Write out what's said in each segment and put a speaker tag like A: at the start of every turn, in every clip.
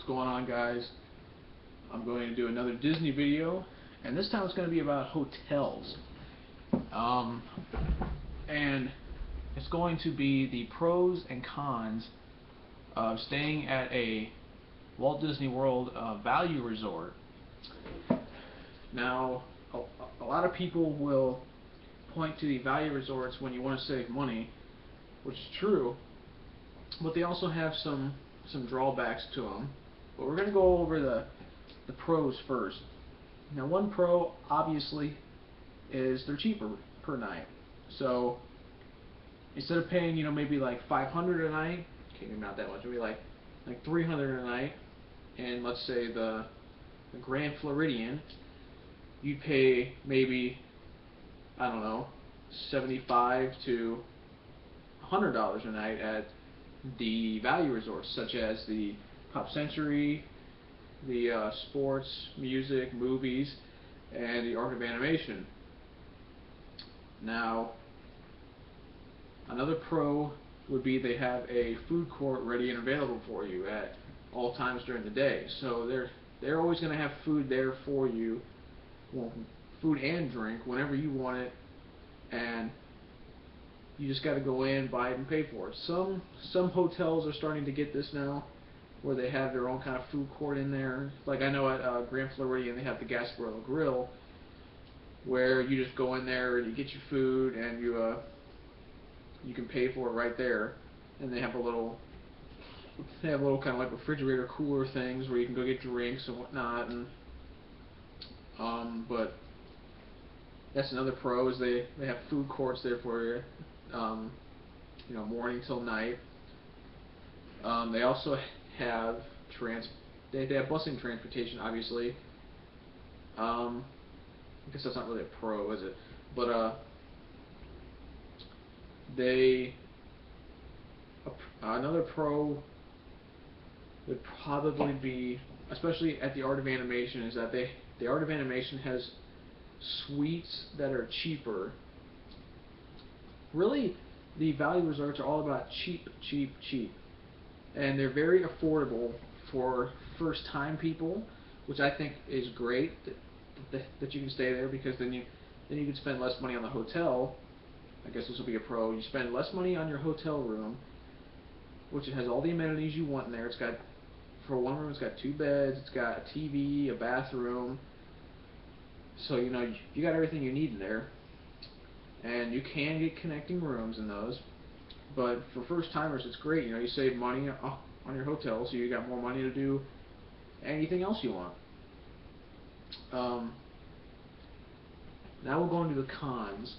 A: What's going on, guys? I'm going to do another Disney video, and this time it's going to be about hotels. And it's going to be the pros and cons of staying at a Walt Disney World value resort. Now, a lot of people will point to the value resorts when you want to save money, which is true, but they also have some drawbacks to them. But we're going to go over the pros first. Now, one pro, obviously, is they're cheaper per night. So instead of paying, maybe like $500 a night, okay, maybe not that much, maybe like $300 a night, and let's say the Grand Floridian, you'd pay maybe, I don't know, $75 to $100 a night at the value resorts, such as the Pop Century, the sports, music, movies, and the Art of Animation. Now, another pro would be they have a food court ready and available for you at all times during the day. So they're always going to have food there for you, well, food and drink whenever you want it, and you just got to go in, buy it, and pay for it. Some hotels are starting to get this now, where they have their own kind of food court in there. Like I know at Grand Floridian they have the Gasparilla Grill, where you just go in there and you get your food and you can pay for it right there. And they have a little kind of like refrigerator cooler things where you can go get drinks and whatnot. And but that's another pro, is they have food courts there for you, morning till night. They also have they have busing transportation, obviously. I guess that's not really a pro, is it? But another pro would probably be, especially at the Art of Animation, is that the Art of Animation has suites that are cheaper. Really, the value resorts are all about cheap, cheap, cheap, and they're very affordable for first-time people, which I think is great that you can stay there, because then you can spend less money on the hotel. I guess this will be a pro. You spend less money on your hotel room, which it has all the amenities you want in there. It's got, for one room, it's got 2 beds, it's got a TV, a bathroom. So you got everything you need in there, and you can get connecting rooms in those. But for first timers, it's great. You save money on your hotel, so you got more money to do anything else you want. Now we'll go into the cons.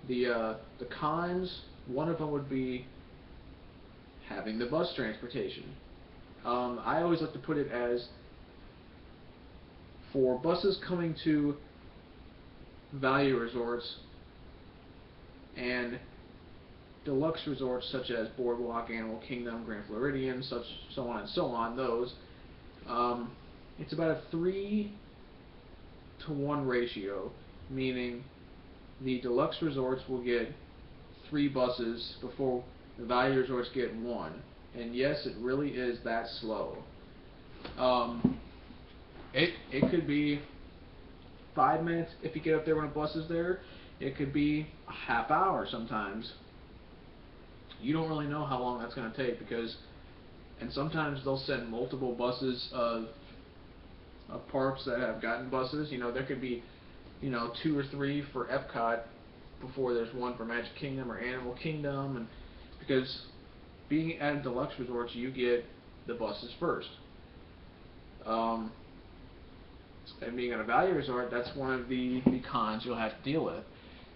A: The cons, one of them would be having the bus transportation. I always like to put it as, for buses coming to value resorts and deluxe resorts such as Boardwalk, Animal Kingdom, Grand Floridian, so on and so on, those, it's about a 3-to-1 ratio, meaning the deluxe resorts will get 3 buses before the value resorts get 1. And yes, it really is that slow. It could be 5 minutes if you get up there when a bus is there. It could be a half hour sometimes. You don't really know how long that's going to take, and sometimes they'll send multiple buses of parks that have gotten buses. There could be 2 or 3 for Epcot before there's one for Magic Kingdom or Animal Kingdom, and because being at a deluxe resort, you get the buses first. And being at a value resort, that's one of the cons you'll have to deal with,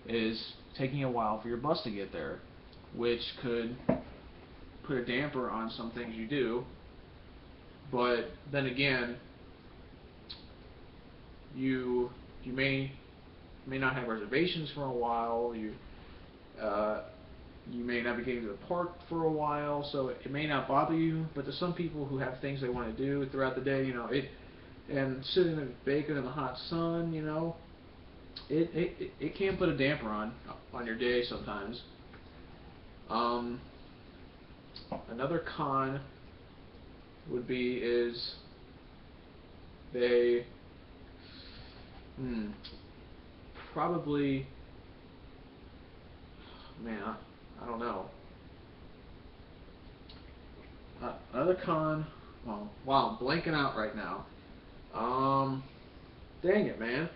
A: is taking a while for your bus to get there, which could put a damper on some things you do. But then again, you may not have reservations for a while. You may not be getting to the park for a while, so it may not bother you. But to some people who have things they want to do throughout the day, and sitting in bacon in the hot sun, it can put a damper on your day sometimes. Another con would be is They probably, man, I don't know. Another con. Oh, wow, I'm blanking out right now. Dang it, man.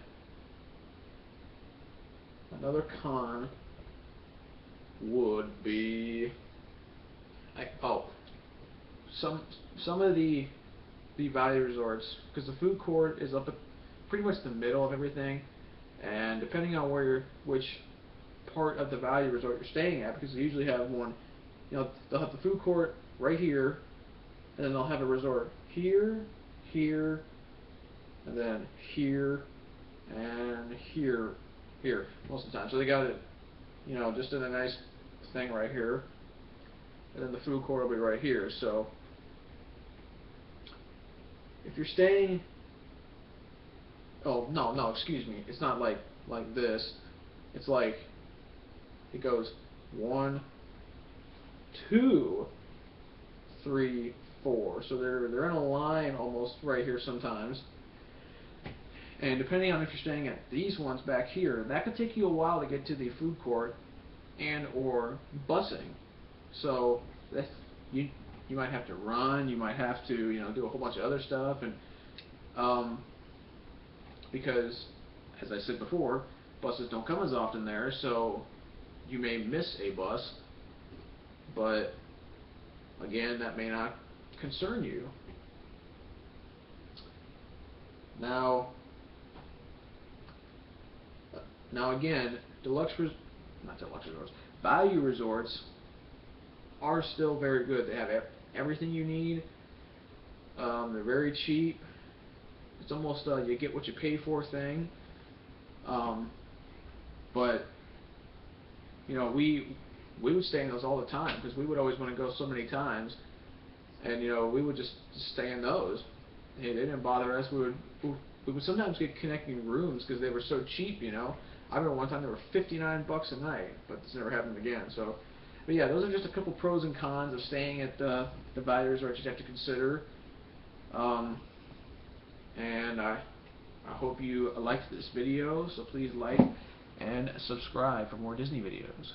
A: Another con would be, some of the value resorts, because the food court is up at pretty much the middle of everything, and depending on which part of the value resort you're staying at, because they usually have one, they'll have the food court right here, and then they'll have a resort here, here, and then here, and here, most of the time. So they got it, just in a nice thing right here, and then the food court will be right here. So if you're staying, oh no, excuse me, it's not like this. It's like it goes 1, 2, 3, 4. So they're in a line almost right here sometimes. And depending on if you're staying at these ones back here, that could take you a while to get to the food court and or busing. So that's, you might have to run, you might have to do a whole bunch of other stuff, and because as I said before, buses don't come as often there, so you may miss a bus, but again, that may not concern you. Now again, value resorts are still very good. They have everything you need. They're very cheap. It's almost you get what you pay for thing. But we would stay in those all the time because we would always want to go so many times, and we would just stay in those. Hey, they didn't bother us. We would sometimes get connecting rooms because they were so cheap. I remember one time they were $59 a night, but this never happened again. So, but yeah, those are just a couple pros and cons of staying at the value resorts you have to consider. And I hope you liked this video, so please like and subscribe for more Disney videos.